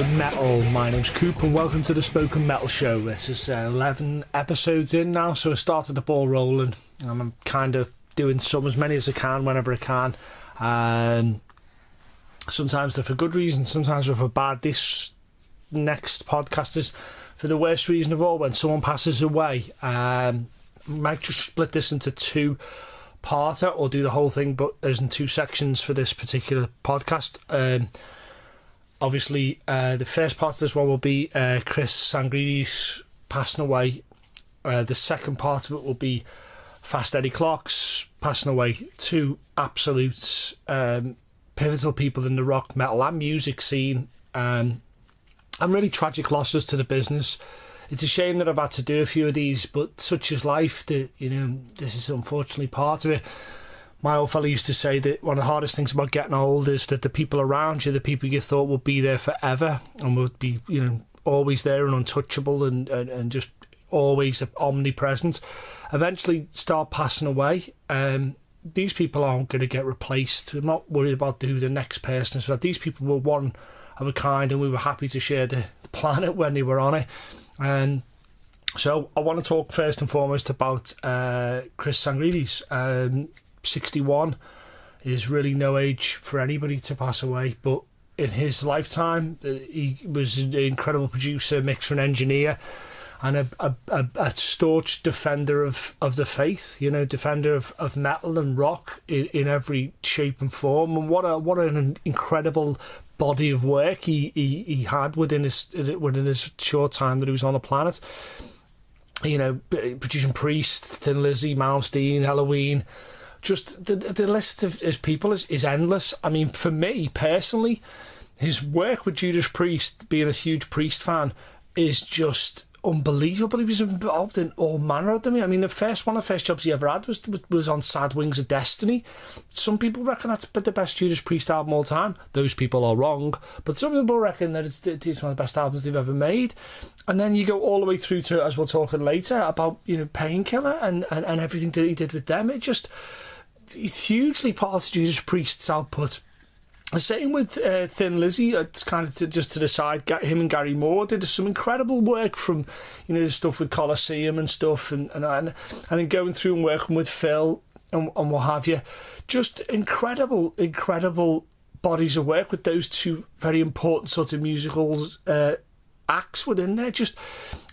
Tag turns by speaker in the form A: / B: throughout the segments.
A: Spoken Metal. My name's Coop and welcome to the Spoken Metal Show. This is 11 episodes in now, so I started the ball rolling and I'm kind of doing as many as I can whenever I can. Sometimes they're for good reasons, sometimes they're for bad. This next podcast is for the worst reason of all, when someone passes away. I might just split this into two-parter or do the whole thing, but there's in two sections for this particular podcast. Obviously, the first part of this one will be Chris Tsangarides passing away. The second part of it will be Fast Eddie Clarke's passing away. Two absolute pivotal people in the rock, metal and music scene. And really tragic losses to the business. It's a shame that I've had to do a few of these, but such is life. That, this is unfortunately part of it. My old fella used to say that one of the hardest things about getting old is that the people around you, the people you thought would be there forever and would be, always there and untouchable and just always omnipresent, eventually start passing away. These people aren't going to get replaced. I'm not worried about who the next person is. These people were one of a kind and we were happy to share the planet when they were on it. And so I want to talk first and foremost about Chris Tsangarides. 61 is really no age for anybody to pass away, but in his lifetime he was an incredible producer, mixer and engineer, and a staunch defender of the faith, defender of metal and rock in every shape and form. And what an incredible body of work he had within his short time that he was on the planet. Producing Priest, Thin Lizzy, Malmsteen, Halloween. Just the list of his people is endless. I mean, for me personally, his work with Judas Priest, being a huge Priest fan, is just unbelievable. He was involved in all manner of them. I mean, one of the first jobs he ever had was on Sad Wings of Destiny. Some people reckon that's the best Judas Priest album of all time. Those people are wrong, but some people reckon that it's one of the best albums they've ever made. And then you go all the way through to, as we'll talk later, about Painkiller and everything that he did with them. It's hugely part of Judas Priest's output. The same with Thin Lizzy. It's kind of just to the side. Him and Gary Moore did some incredible work from, the stuff with Colosseum and stuff, and then going through and working with Phil and what have you. Just incredible bodies of work with those two very important sort of musicals. Acts within there,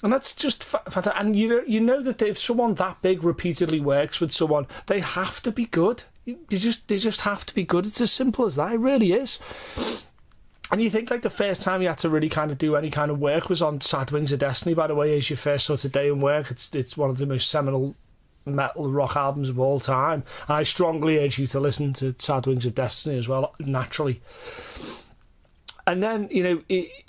A: and that's just fantastic. And you know that if someone that big repeatedly works with someone, they have to be good. They just have to be good. It's as simple as that. It really is. And you think the first time you had to really kind of do any kind of work was on Sad Wings of Destiny. By the way, as your first sort of day in work, it's one of the most seminal metal rock albums of all time. And I strongly urge you to listen to Sad Wings of Destiny as well, naturally. And then,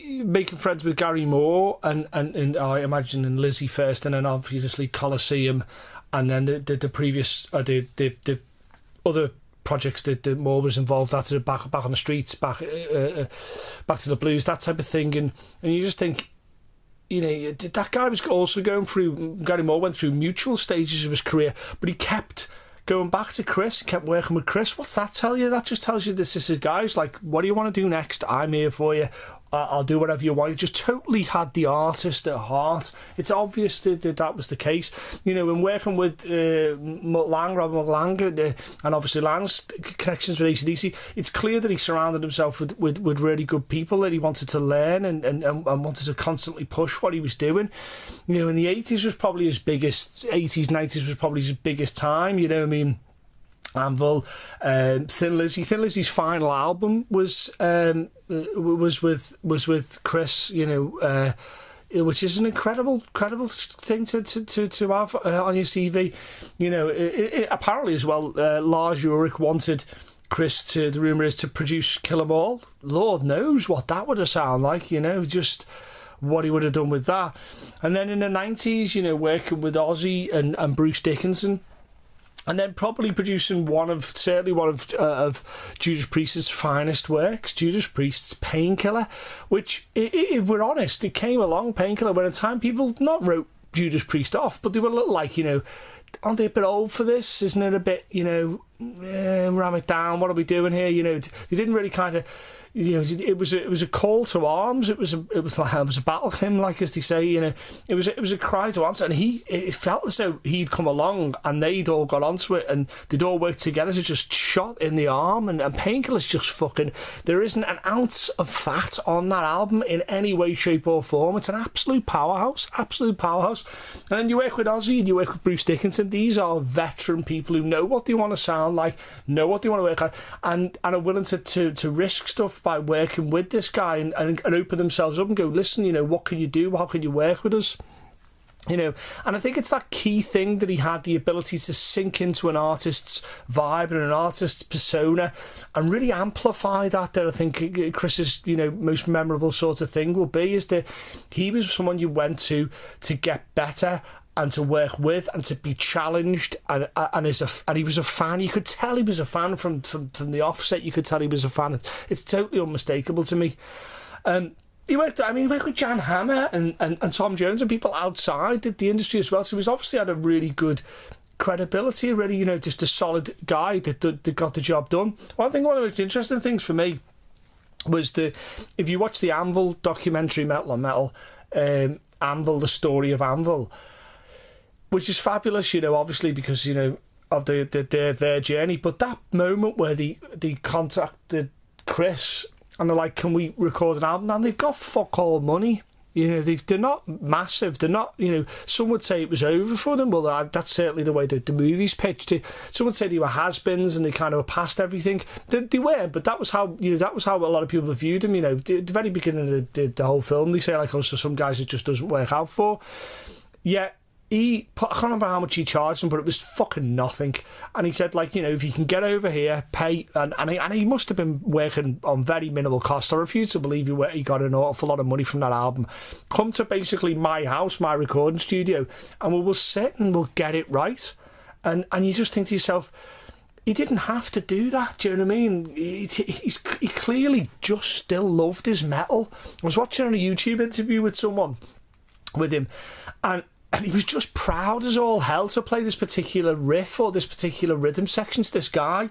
A: making friends with Gary Moore and I imagine in Lizzy first, and then obviously Colosseum, and then the previous the other projects that Moore was involved at, back on the streets, back to the blues, that type of thing, and you just think, that guy was also going through. Gary Moore went through mutual stages of his career, but he kept going back to Chris, kept working with Chris. What's that tell you? That just tells you this is a guy who's like, what do you want to do next? I'm here for you. I'll do whatever you want. He just totally had the artist at heart. It's obvious that was the case. When working with Robert Lang, and obviously Lang's connections with AC/DC, it's clear that he surrounded himself with really good people that he wanted to learn and wanted to constantly push what he was doing. In the 80s was probably his biggest, 80s, 90s was probably his biggest time, Anvil, Thin Lizzy's final album was with Chris, which is an incredible thing to have on your CV. Apparently as well, Lars Ulrich wanted Chris the rumour is, to produce Kill 'Em All. Lord knows what that would have sounded like, just what he would have done with that. And then in the 90s, working with Ozzy and Bruce Dickinson. And then probably producing one of Judas Priest's finest works, Judas Priest's Painkiller, which, if we're honest, it came along, Painkiller, when at the time people not wrote Judas Priest off, but they were a little like, aren't they a bit old for this? Isn't it a bit, ram it down, what are we doing here? They didn't really kind of it was a call to arms. It was a battle hymn, like as they say. It was a cry to arms, and it felt as though he'd come along and they'd all got onto it, and they'd all worked together to just shot in the arm. And Painkiller's just fucking. There isn't an ounce of fat on that album in any way, shape, or form. It's an absolute powerhouse. And then you work with Ozzy and you work with Bruce Dickinson. These are veteran people who know what they want to sound like, know what they want to work at, and are willing to risk stuff by working with this guy and open themselves up and go, listen, what can you do? How can you work with us? And I think it's that key thing that he had the ability to sink into an artist's vibe and an artist's persona and really amplify that. That I think Chris's, most memorable sort of thing will be is that he was someone you went to get better and to work with and to be challenged, and he was a fan. You could tell he was a fan from the offset. You could tell he was a fan. It's totally unmistakable to me. He worked with Jan Hammer and Tom Jones and people outside the industry as well. So he's obviously had a really good credibility, really, just a solid guy that got the job done. One of the most interesting things for me was if you watch the Anvil documentary, Metal on Metal, Anvil, the story of Anvil, which is fabulous, obviously because, of their journey. But that moment where they contacted Chris and they're like, can we record an album? And they've got fuck all money. They're not massive. They're not, some would say it was over for them. Well, that's certainly the way the movies pitched it. Some would say they were has-beens and they kind of were past everything. They weren't, but that was how, that was how a lot of people viewed them. The very beginning of the whole film, they say, like, oh, so some guys it just doesn't work out for. Yeah. I can't remember how much he charged them, but it was fucking nothing. And he said, like, if you can get over here, pay, and he must have been working on very minimal costs. I refuse to believe he got an awful lot of money from that album. Come to basically my house, my recording studio, and we will sit and we'll get it right. And you just think to yourself, he didn't have to do that, do you know what I mean? He clearly just still loved his metal. I was watching a YouTube interview with someone, with him, and he was just proud as all hell to play this particular riff or this particular rhythm section to this guy. And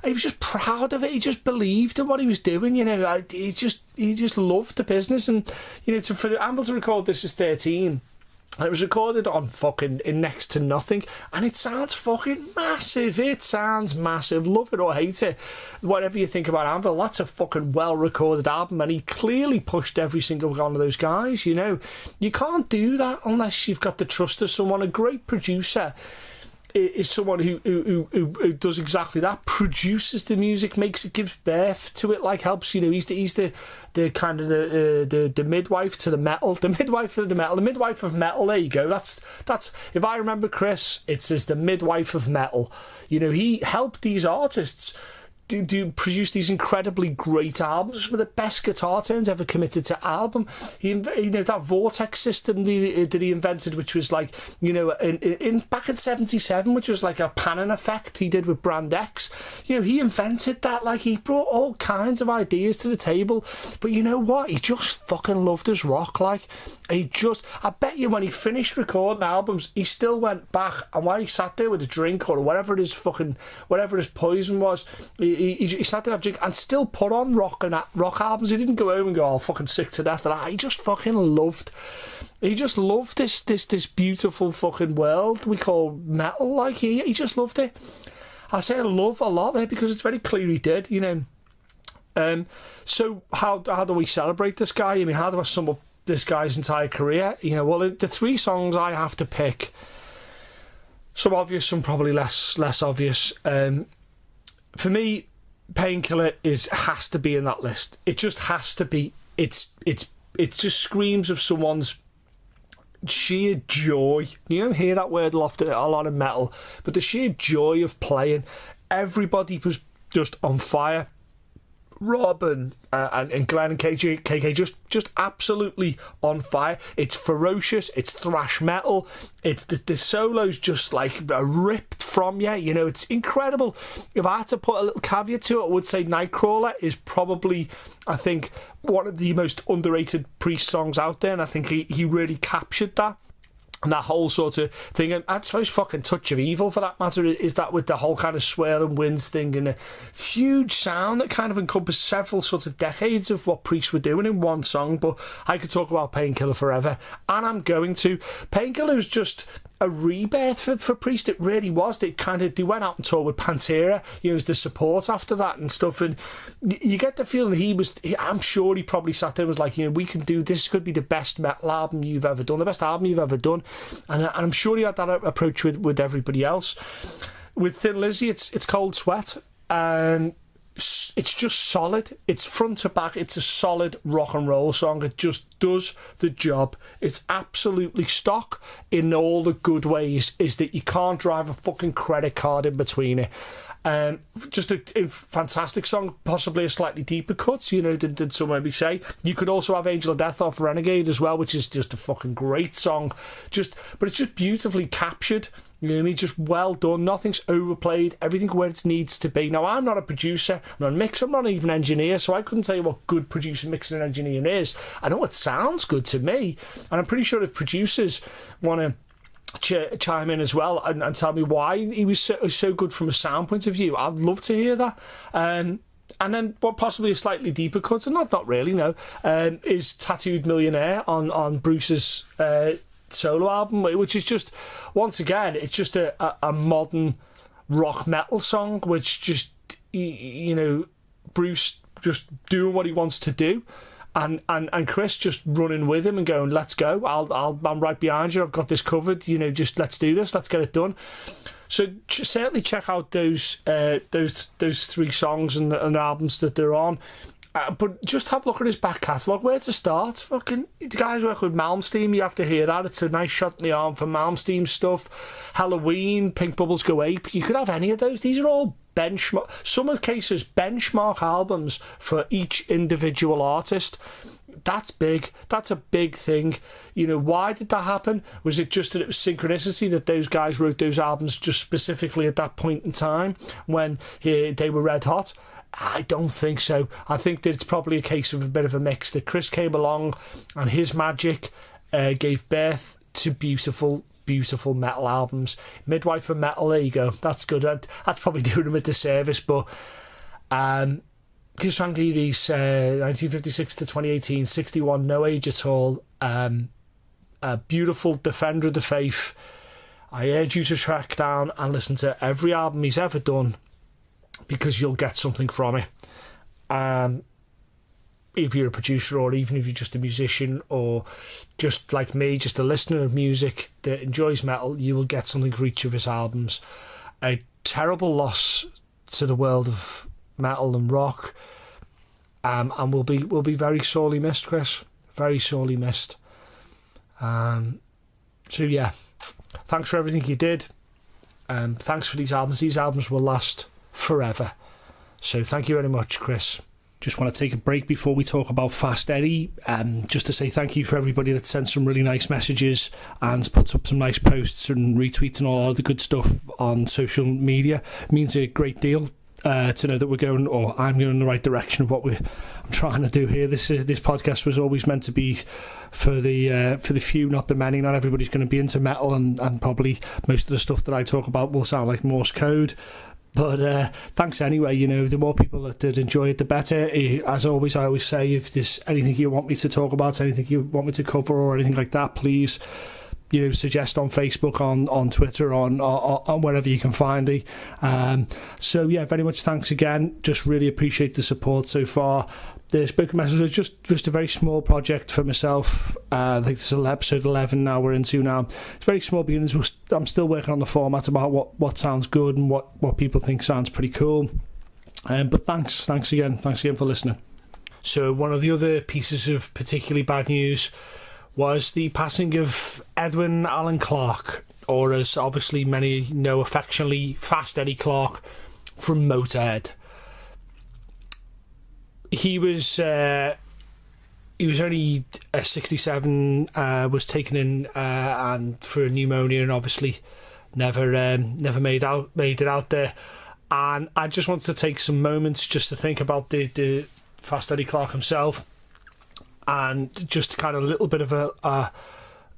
A: he was just proud of it. He just believed in what he was doing, He just loved the business. And, for Anvil to record This Is 13, and it was recorded on fucking in next to nothing, and it sounds fucking massive. It sounds massive. Love it or hate it, whatever you think about Anvil, that's a fucking well-recorded album, and he clearly pushed every single one of those guys. You can't do that unless you've got the trust of someone. A great producer is someone who does exactly that, produces the music, makes it, gives birth to it, like helps. He's the kind of the midwife to the metal, the midwife of metal. There you go. That's if I remember Chris, it's as the midwife of metal. He helped these artists do produce these incredibly great albums with the best guitar tones ever committed to album. That vortex system that he invented, which was like, in back in 77, which was like a panning effect he did with Brand X. He invented that. Like, he brought all kinds of ideas to the table. But you know what? He just fucking loved his rock. Like, I bet you when he finished recording albums, he still went back, and while he sat there with a drink or whatever his poison was, he sat there and have a drink and still put on rock albums. He didn't go home and go, oh, fucking sick to death of that. He just fucking loved this beautiful fucking world we call metal. Like, he just loved it. I say love a lot there because it's very clear he did, So how do we celebrate this guy? I mean, how do I sum up this guy's entire career? Well, the three songs I have to pick, some obvious, some probably less obvious. For me, Painkiller has to be in that list. It just has to be. It just screams of someone's sheer joy. You don't hear that word a lot in metal, but the sheer joy of playing. Everybody was just on fire. Rob and Glenn and KK just absolutely on fire. It's ferocious, it's thrash metal, it's the solos just like ripped from you, it's incredible. If I had to put a little caveat to it, I would say Nightcrawler is probably, I think, one of the most underrated Priest songs out there, and I think he really captured that. And that whole sort of thing, and I suppose fucking Touch of Evil for that matter, is that with the whole kind of swirling winds thing and a huge sound that kind of encompassed several sort of decades of what Priest were doing in one song. But I could talk about Painkiller forever, and I'm going to. Painkiller was just a rebirth for Priest. It really was. They went out and toured with Pantera, as the support after that and stuff, and you get the feeling I'm sure he probably sat there and was like, we can do this, could be the best metal album you've ever done, the best album you've ever done. And I'm sure he had that approach with everybody else. With Thin Lizzy, it's Cold Sweat, and it's just solid. It's front to back. It's a solid rock and roll song. It just does the job. It's absolutely stock in all the good ways, is that you can't drive a fucking credit card in between it. Just a fantastic song, possibly a slightly deeper cut, did some maybe say. You could also have Angel of Death off Renegade as well, which is just a fucking great song. But it's just beautifully captured. You know what I mean? Just well done. Nothing's overplayed. Everything where it needs to be. Now, I'm not a producer. I'm not a mixer. I'm not even an engineer, so I couldn't tell you what good producer, mixer, and engineering is. I know it sounds good to me, and I'm pretty sure if producers want to chime in as well and tell me why he was so good from a sound point of view, I'd love to hear that. And then what possibly a slightly deeper cut, and not really, no, is Tattooed Millionaire on Bruce's solo album, which is just, once again, it's just a modern rock metal song, which just, Bruce just doing what he wants to do. And Chris just running with him and going, let's go, I'm right behind you, I've got this covered, just let's do this, let's get it done. So certainly check out those three songs and albums that they're on. But just have a look at his back catalogue. Where to start? Fucking, the guys work with Malmsteen, you have to hear that. It's a nice shot in the arm for Malmsteen stuff. Halloween, Pink Bubbles Go Ape. You could have any of those. These are all some of the cases, benchmark albums for each individual artist. That's big. That's a big thing. Why did that happen? Was it just that it was synchronicity that those guys wrote those albums just specifically at that point in time when they were red hot? I don't think so. I think that it's probably a case of a bit of a mix, that Chris came along and his magic gave birth to beautiful metal albums. Midwife for Metal, there you go. That's good. That's probably doing him a disservice, but Tsangarides, 1956 to 2018, 61, no age at all. A beautiful defender of the faith. I urge you to track down and listen to every album he's ever done, because you'll get something from it. If you're a producer, or even if you're just a musician, or just like me, just a listener of music that enjoys metal, you will get something for each of his albums. A terrible loss to the world of metal and rock, and will be very sorely missed, Chris. Very sorely missed. So yeah, thanks for everything you did. Thanks for these albums. These albums will last forever. So thank you very much, Chris. Just want to take a break before we talk about Fast Eddie, just to say thank you for everybody that sent some really nice messages and puts up some nice posts and retweets and all the good stuff on social media. It means a great deal to know that we're going, or I'm going in the right direction of what I'm trying to do here. This podcast was always meant to be for the few, not the many. Not everybody's going to be into metal, and probably most of the stuff that I talk about will sound like Morse code. But thanks anyway. The more people that enjoy it, the better. As always, I always say, if there's anything you want me to talk about, anything you want me to cover, or anything like that, please, suggest on Facebook, on Twitter, on wherever you can find me. So yeah, very much thanks again. Just really appreciate the support so far. The spoken message was just a very small project for myself. I think this is episode 11 now we're into now. It's very small beginnings. I'm still working on the format about what sounds good and what people think sounds pretty cool. But thanks again for listening. So one of the other pieces of particularly bad news was the passing of Edwin Allen Clarke, or as obviously many know affectionately, Fast Eddie Clarke from Motorhead. He was only 67, was taken in and for pneumonia, and obviously never made it out there. And I just wanted to take some moments just to think about the Fast Eddie Clarke himself, and just kind of a little bit of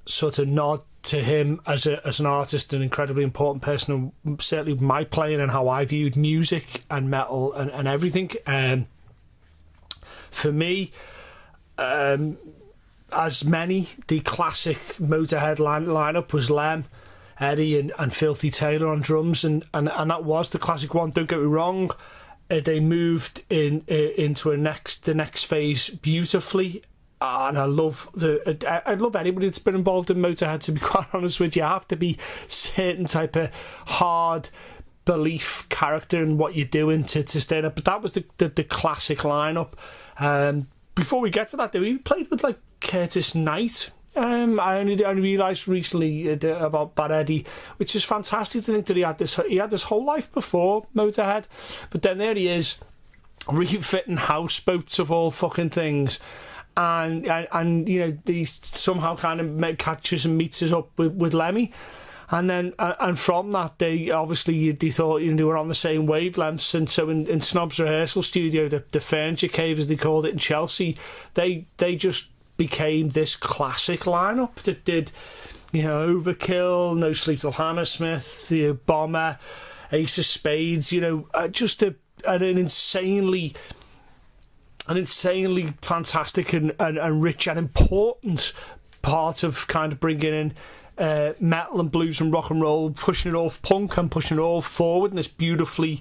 A: sort of nod to him as an artist, an incredibly important person, and certainly my playing and how I viewed music and metal and everything. For me, as many, the classic Motorhead lineup was Lem, Eddie and Filthy Taylor on drums, and that was the classic one. Don't get me wrong, they moved into the next phase beautifully, and I love anybody that's been involved in Motorhead, to be quite honest with you. You have to be certain type of hard belief character in what you're doing to stay up. But that was the classic lineup. Before we get to that, though, we played with like Curtis Knight. I only realised recently about Bad Eddie, which is fantastic to think that he had this whole life before Motorhead, but then there he is, refitting houseboats of all fucking things, and you know, he somehow kind of catches and meets us up with Lemmy. And then, and from that, they obviously they thought, you know, they were on the same wavelengths. And so in Snob's rehearsal studio, the Furniture Cave, as they called it in Chelsea, they just became this classic lineup that did, you know, Overkill, No Sleep Till Hammersmith, the Bomber, Ace of Spades. You know, just an insanely fantastic and rich and important part of kind of bringing in metal and blues and rock and roll, pushing it off punk and pushing it all forward in this beautifully,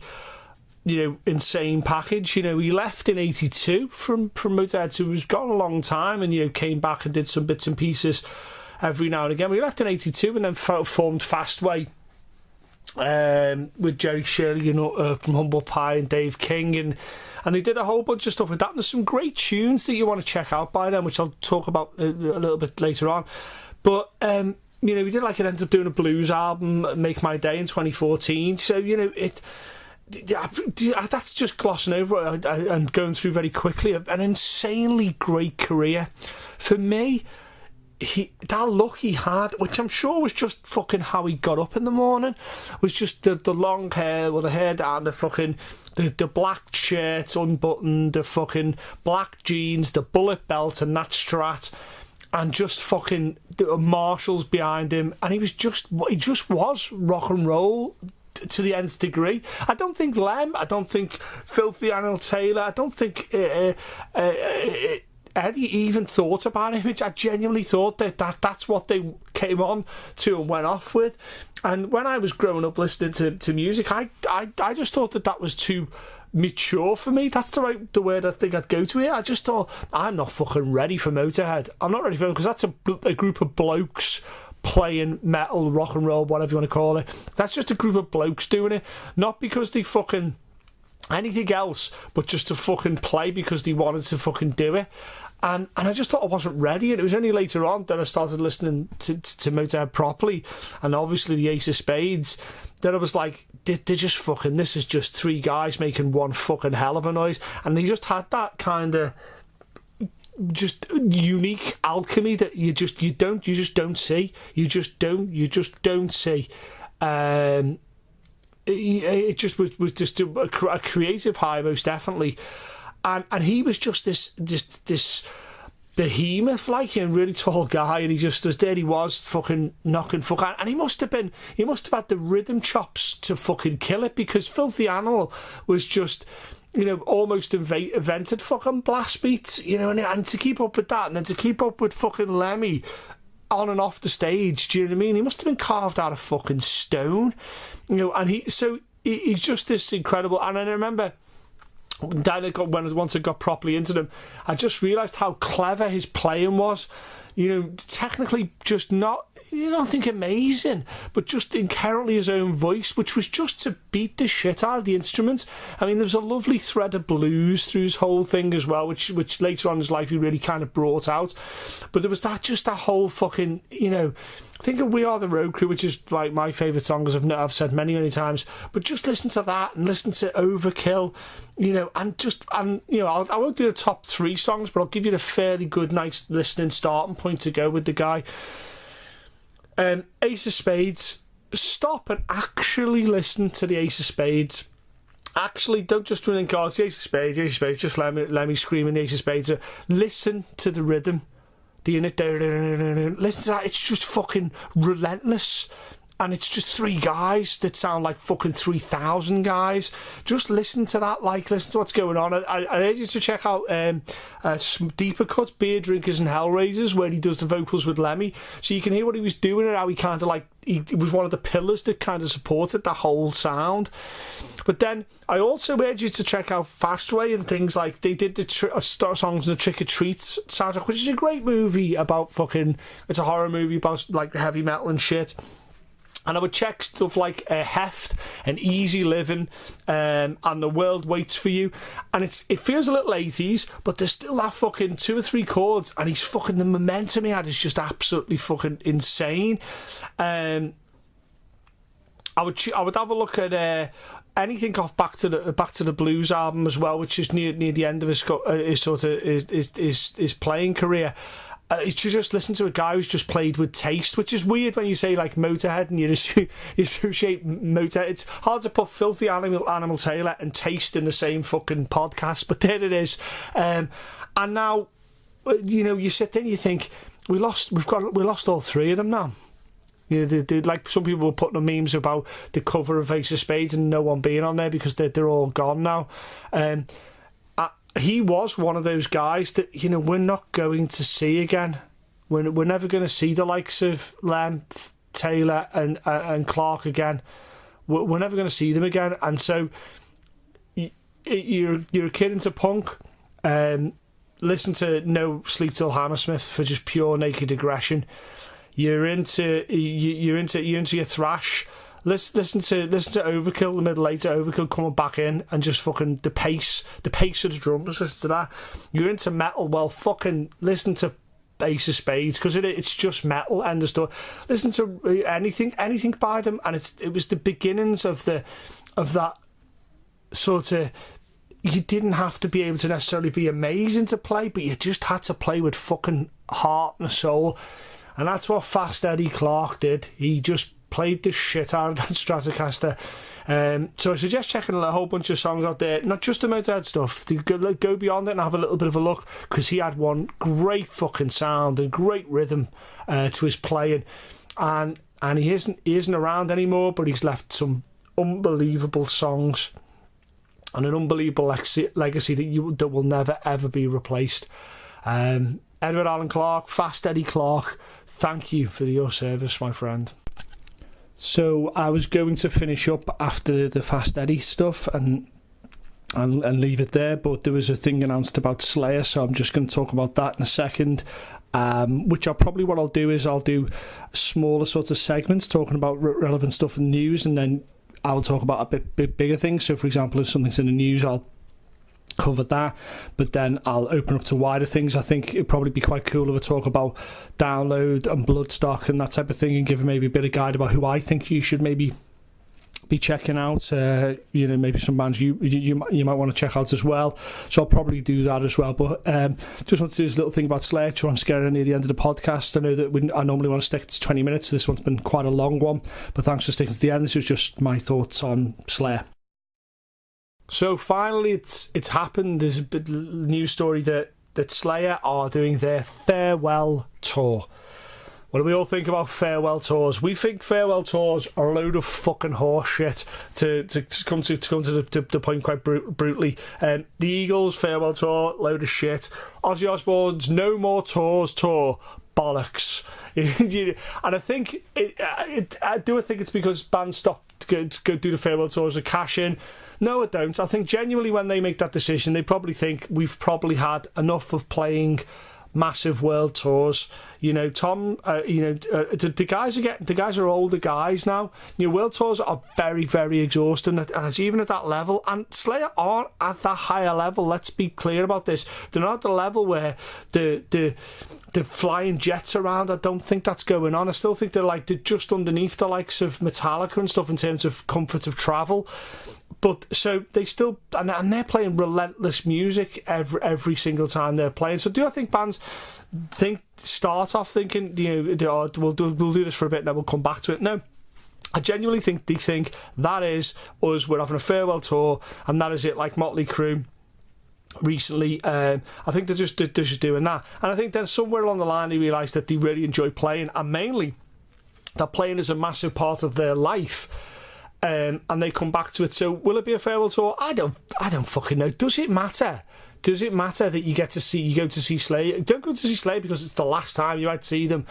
A: you know, insane package. You know, he left in 82 from Motorhead, so he was gone a long time, and, you know, came back and did some bits and pieces every now and again. But he left in 82 and then formed Fastway with Jerry Shirley, you know, from Humble Pie, and Dave King, and they did a whole bunch of stuff with that. And there's some great tunes that you want to check out by them, which I'll talk about a little bit later on. But you know, we did like ended up doing a blues album, Make My Day, in 2014. So, you know, that's just glossing over it and going through very quickly. An insanely great career. For me, that look he had, which I'm sure was just fucking how he got up in the morning, was just the long hair with the hair down, the fucking the black shirt unbuttoned, the fucking black jeans, the bullet belt and that Strat, and just fucking the marshals behind him, and he just was rock and roll to the nth degree. I don't think Lem, I don't think Filthy Animal Taylor, I don't think Eddie even thought about it. I genuinely thought that's what they came on to and went off with. And when I was growing up listening to music, I just thought that was too mature for me. That's the word I think I'd go to here. I just thought, I'm not fucking ready for Motorhead. I'm not ready for it, because that's a group of blokes playing metal, rock and roll, whatever you want to call it. That's just a group of blokes doing it, not because they fucking anything else, but just to fucking play because they wanted to fucking do it. And I just thought I wasn't ready, and it was only later on that I started listening to Motorhead properly, and obviously the Ace of Spades, that I was like, they're just fucking, this is just three guys making one fucking hell of a noise, and they just had that kind of just unique alchemy that you just don't see. It just was just a creative high, most definitely. And he was just this behemoth, like, and really tall guy, and he just, as there he was, fucking knocking fuck out. And he must have had the rhythm chops to fucking kill it, because Filthy Animal was just, you know, almost invented fucking blast beats, you know, and to keep up with that, and then to keep up with fucking Lemmy on and off the stage, do you know what I mean? He must have been carved out of fucking stone, you know. And he's just this incredible. And I remember once I got properly into them, I just realised how clever his playing was. You know, technically just not, you don't think amazing, but just inherently his own voice, which was just to beat the shit out of the instrument. I mean, there was a lovely thread of blues through his whole thing as well, which later on in his life he really kind of brought out. But there was that whole fucking, you know, think of We Are the Road Crew, which is like my favourite song, as I've said many times. But just listen to that and listen to Overkill, you know, and you know, I won't do the top 3 songs, but I'll give you a fairly good, nice listening starting point to go with the guy. Ace of Spades. Stop and actually listen to the Ace of Spades. Actually, don't just think, it's the Ace of Spades, just let me screaming the Ace of Spades. Listen to the rhythm. the unit. Listen to that. It's just fucking relentless. And it's just 3 guys that sound like fucking 3,000 guys. Just listen to that, listen to what's going on. I urge you to check out Deeper Cuts, Beer Drinkers and Hellraisers, where he does the vocals with Lemmy. So you can hear what he was doing and how he kind of he was one of the pillars that kind of supported the whole sound. But then I also urge you to check out Fastway and things like they did the songs in the Trick or Treats soundtrack, which is a great movie about it's a horror movie about heavy metal and shit. And I would check stuff like Heft and Easy Living and The World Waits for You. And it feels a little 80s, but there's still that fucking 2 or 3 chords. And the momentum he had is just absolutely fucking insane. I would have a look at anything off Back to the Blues album as well, which is near the end of his playing career. You should just listen to a guy who's just played with taste, which is weird when you say Motorhead and you associate Motorhead. It's hard to put Filthy Animal Taylor and Taste in the same fucking podcast, but there it is. And now, you sit there and you think we lost all 3 of them now. Some people were putting on memes about the cover of Ace of Spades and no one being on there because they're all gone now. He was one of those guys that, we're not going to see again. We're never going to see the likes of Lem, Taylor and Clarke again. We're never going to see them again. And so you're a kid into punk. Listen to No Sleep Till Hammersmith for just pure naked aggression. You're into your thrash. Listen to Overkill, the middle eight Overkill coming back in and just fucking the pace of the drums. Listen to that. You're into metal. Well, fucking listen to Ace of Spades because it's just metal. End of story. Listen to anything by them, and it was the beginnings of that sort of. You didn't have to be able to necessarily be amazing to play, but you just had to play with fucking heart and soul, and that's what Fast Eddie Clarke did. He just played the shit out of that Stratocaster. So I suggest checking a whole bunch of songs out there, not just the Motorhead stuff. Go beyond it and have a little bit of a look, because he had one great fucking sound and great rhythm to his playing, and he isn't around anymore, but he's left some unbelievable songs and an unbelievable legacy that will never ever be replaced. Edward Allen Clarke, Fast Eddie Clarke, thank you for your service, my friend. So I was going to finish up after the Fast Eddie stuff and leave it there, but there was a thing announced about Slayer, so I'm just going to talk about that in a second. What I'll do is I'll do smaller sort of segments talking about relevant stuff in the news, and then I'll talk about a bit bigger things. So, for example, if something's in the news, I'll cover that, but then I'll open up to wider things. I think it'd probably be quite cool if I talk about Download and Bloodstock and that type of thing, and give maybe a bit of guide about who I think you should maybe be checking out. Maybe some bands you might want to check out as well. So I'll probably do that as well. But just want to do this little thing about Slayer. Try and scare near the end of the podcast. I know that I normally want to stick to 20 minutes. This one's been quite a long one, but thanks for sticking to the end. This was just my thoughts on Slayer. So finally, it's happened. There's a news story that Slayer are doing their farewell tour. What do we all think about farewell tours? We think farewell tours are a load of fucking horse shit. To come to the point quite brutally. The Eagles farewell tour, load of shit. Ozzy Osbourne's No More Tours tour, bollocks. And I think I think it's because bands stopped to go do the farewell tours to cash in. No, I don't. I think genuinely when they make that decision, they probably think we've probably had enough of playing massive world tours. The guys are older guys now. World tours are very, very exhausting, even at that level. And Slayer aren't at that higher level. Let's be clear about this. They're not at the level where the flying jets around. I don't think that's going on. I still think they're just underneath the likes of Metallica and stuff in terms of comfort of travel. But so they still, and they're playing relentless music every single time they're playing. So do I think bands start off thinking, we'll do this for a bit and then we'll come back to it? No. I genuinely think they think that is us, we're having a farewell tour, and that is it, like Motley Crue. recently. I think they're just doing that, and I think then somewhere along the line they realised that they really enjoy playing, and mainly that playing is a massive part of their life. And they come back to it. So will it be a farewell tour? I don't fucking know. Does it matter? Does it matter that you go to see Slayer? Don't go to see Slayer because it's the last time you might see them.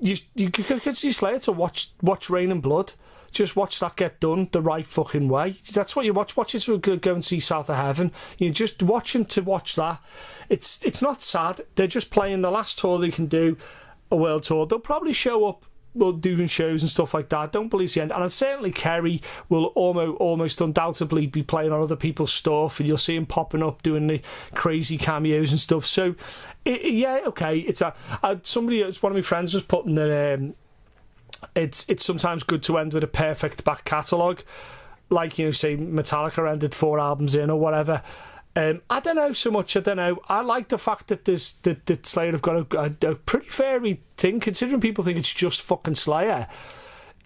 A: You go to see Slayer to watch Rain and Blood. Just watch that get done the right fucking way. That's what you watch. Watch it to go and see South of Heaven. You just watch them to watch that. It's not sad. They're just playing the last tour they can do, a world tour. They'll probably show up doing shows and stuff like that. Don't believe the end. And certainly Kerry will almost undoubtedly be playing on other people's stuff, and you'll see him popping up doing the crazy cameos and stuff. So yeah, okay. It's somebody, one of my friends was putting that it's sometimes good to end with a perfect back catalogue, like, you know, say Metallica ended 4 albums in or whatever. I don't know so much. I don't know. I like the fact that that Slayer have got a pretty varied thing, considering people think it's just fucking Slayer.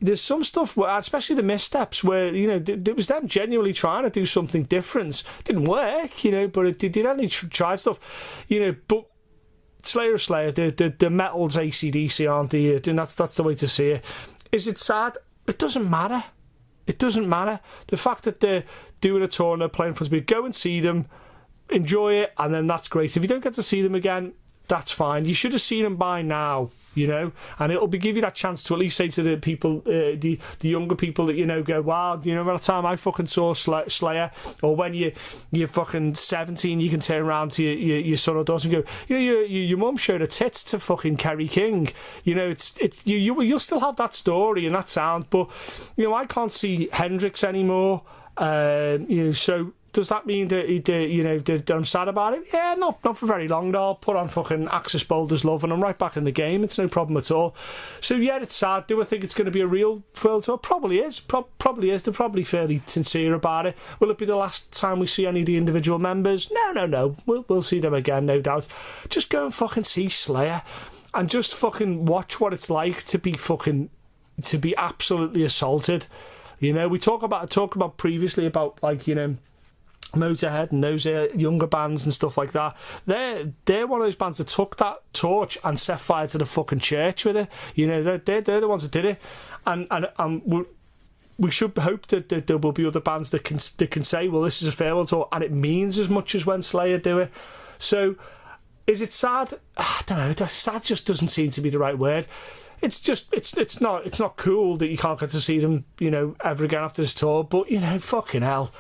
A: There's some stuff, where, especially the missteps, where, you know, it was them genuinely trying to do something different. It didn't work, you know, but it did only try stuff, you know. But Slayer, the metal's AC/DC, aren't they? And that's the way to see it. Is it sad? It doesn't matter. It doesn't matter. The fact that they're doing a tour and they're playing for us, go and see them, enjoy it, and then that's great. If you don't get to see them again, that's fine. You should have seen them by now, you know, and it'll give you that chance to at least say to the people, the younger people that, you know, go, wow, you know, by the time I fucking saw Slayer, or when you're fucking 17, you can turn around to your son or daughter and go, you know, your mum showed her tits to fucking Kerry King. You know, you'll still have that story and that sound, but, you know, I can't see Hendrix anymore. You know, so does that mean that that I'm sad about it? Yeah, not for very long though. I'll put on fucking Axis Boulders Love and I'm right back in the game. It's no problem at all. So yeah, it's sad. Do I think it's going to be a real world tour? Probably is. Probably is. They're probably fairly sincere about it. Will it be the last time we see any of the individual members? No. We'll see them again, no doubt. Just go and fucking see Slayer and just fucking watch what it's like to be absolutely assaulted. You know, we talk about previously about, like, you know, Motorhead and those younger bands and stuff like that. They're one of those bands that took that torch and set fire to the fucking church with it. You know, they're the ones that did it, and we should hope that there will be other bands that can say, well, this is a farewell tour, and it means as much as when Slayer do it. So, is it sad? I don't know. Sad just doesn't seem to be the right word. It's just it's not cool that you can't get to see them, you know, ever again after this tour. But, you know, fucking hell.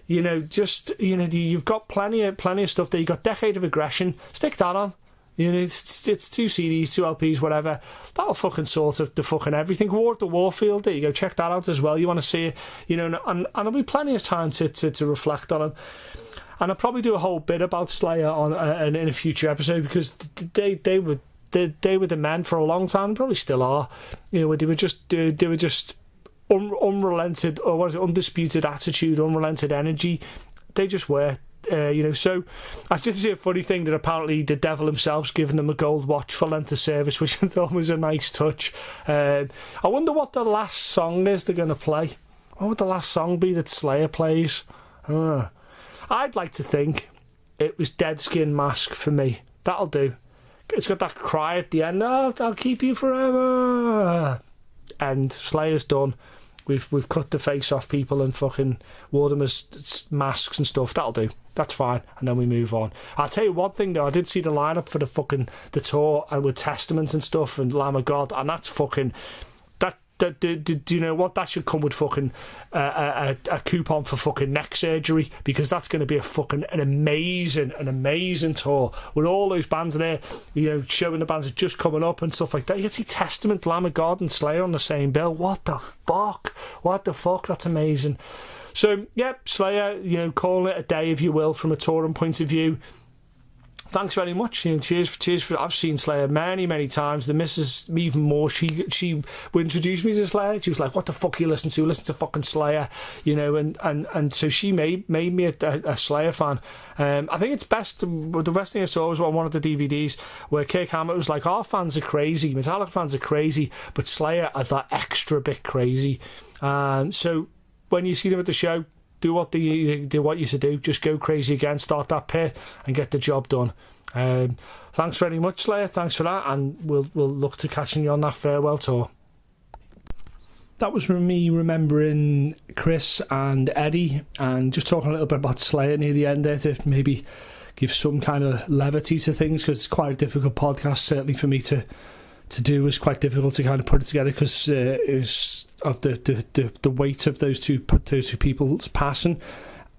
A: You know, just, you know, you've got plenty of stuff there. You've got Decade of Aggression. Stick that on. You know, it's 2 CDs, 2 LPs, whatever. That'll fucking sort of the fucking everything. War of the Warfield, there you go. Check that out as well. You want to see it, you know, and there'll be plenty of time to reflect on them. And I'll probably do a whole bit about Slayer on in a future episode, because they were the men for a long time, probably still are. You know, they were just unrelented, or what is it, undisputed attitude, unrelented energy. They just were, you know. So I just see a funny thing that apparently the devil himself's given them a gold watch for length of service, which I thought was a nice touch. I wonder what the last song is they're going to play. What would the last song be that Slayer plays? I'd like to think it was Dead Skin Mask for me. That'll do. It's got that cry at the end. Oh, I'll keep you forever. And Slayer's done. We've cut the face off people and fucking wore them as masks and stuff. That'll do. That's fine. And then we move on. I'll tell you one thing though. I did see the lineup for the tour, and with Testament and stuff and Lamb of God, and that's fucking. Do you know what? That should come with fucking a coupon for fucking neck surgery, because that's going to be an amazing tour with all those bands there, you know, showing the bands that are just coming up and stuff like that. You can see Testament, Lamb of God and Slayer on the same bill. What the fuck? That's amazing. So yeah, Slayer, you know, calling it a day if you will from a touring point of view. Thanks very much. You know, cheers for. I've seen Slayer many times. The missus, even more. She would introduce me to Slayer. She was like, "What the fuck you listen to? Listen to fucking Slayer," you know. And so she made me a Slayer fan. I think it's best. The best thing I saw was on one of the DVDs where Kirk Hammett was like, "Our fans are crazy. Metallica fans are crazy, but Slayer are that extra bit crazy." So when you see them at the show, do what you should do. Just go crazy again, start that pit and get the job done. Thanks very much, Slayer. Thanks for that, and we'll look to catching you on that farewell tour. That was me remembering Chris and Eddie, and just talking a little bit about Slayer near the end there to maybe give some kind of levity to things, because it's quite a difficult podcast, certainly for me to do. It's quite difficult to kind of put it together because it was of the weight of those two people's passing.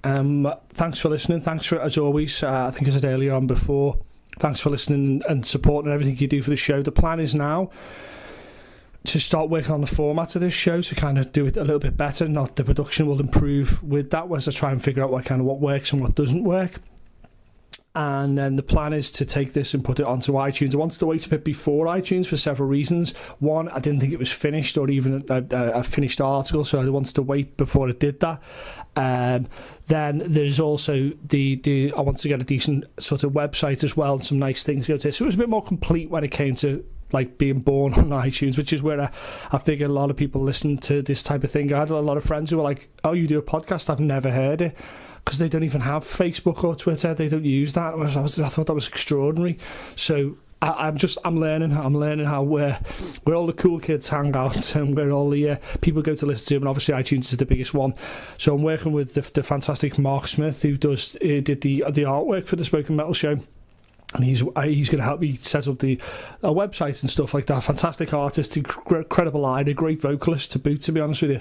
A: Thanks for listening. Thanks for, as always, I think I said earlier on before, thanks for listening and supporting everything you do for the show. The plan is now to start working on the format of this show to kind of do it a little bit better. Not the production will improve with that, as I try and figure out what works and what doesn't work. And then the plan is to take this and put it onto iTunes. I wanted to wait a bit before iTunes for several reasons. One, I didn't think it was finished or even a finished article, so I wanted to wait before I did that. Then there's also I want to get a decent sort of website as well and some nice things to go to. So it was a bit more complete when it came to like being born on iTunes, which is where I figure a lot of people listen to this type of thing. I had a lot of friends who were like, "Oh, you do a podcast? I've never heard it." Because they don't even have Facebook or Twitter, they don't use that. I thought that was extraordinary. So I'm learning how where all the cool kids hang out and where all the people go to listen to them. And obviously iTunes is the biggest one. So I'm working with the fantastic Mark Smith, who did the artwork for the Spoken Metal show. And he's going to help me set up a website and stuff like that. Fantastic artist, incredible eye, a great vocalist to boot, to be honest with you.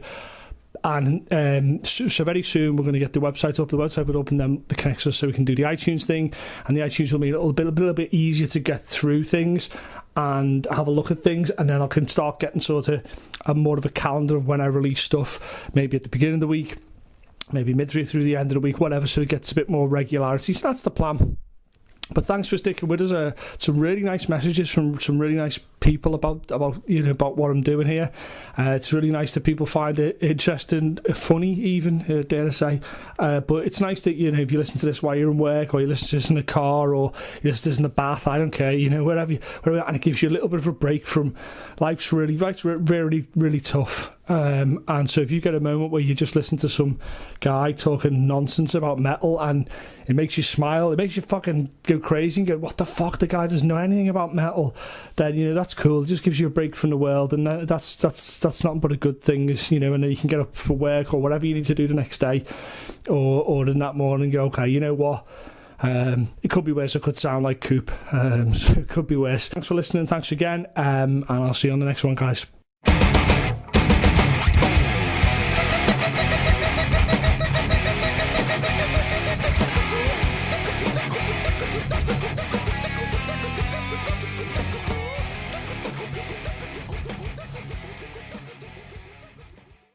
A: And so very soon we're going to get the website up. The website will open them the connections so we can do the iTunes thing, and the iTunes will be a little bit easier to get through things and have a look at things, and then I can start getting sort of more of a calendar of when I release stuff, maybe at the beginning of the week, maybe midway through the end of the week, whatever, so it gets a bit more regularity. So that's the plan. But thanks for sticking with us. Some really nice messages from some really nice people about what I'm doing here. It's really nice that people find it interesting, funny even, dare I say. But it's nice that, if you listen to this while you're in work, or you listen to this in a car, or you listen to this in the bath, I don't care, wherever, and it gives you a little bit of a break from life's really, really tough. And so if you get a moment where you just listen to some guy talking nonsense about metal and it makes you smile, it makes you fucking go crazy and go, what the fuck, the guy doesn't know anything about metal, then that's cool. It just gives you a break from the world, and that's nothing but a good thing, and then you can get up for work or whatever you need to do the next day, or in that morning go, okay, you know what, it could be worse. I could sound like Coop, so it could be worse. Thanks for listening. Thanks again, and I'll see you on the next one, guys.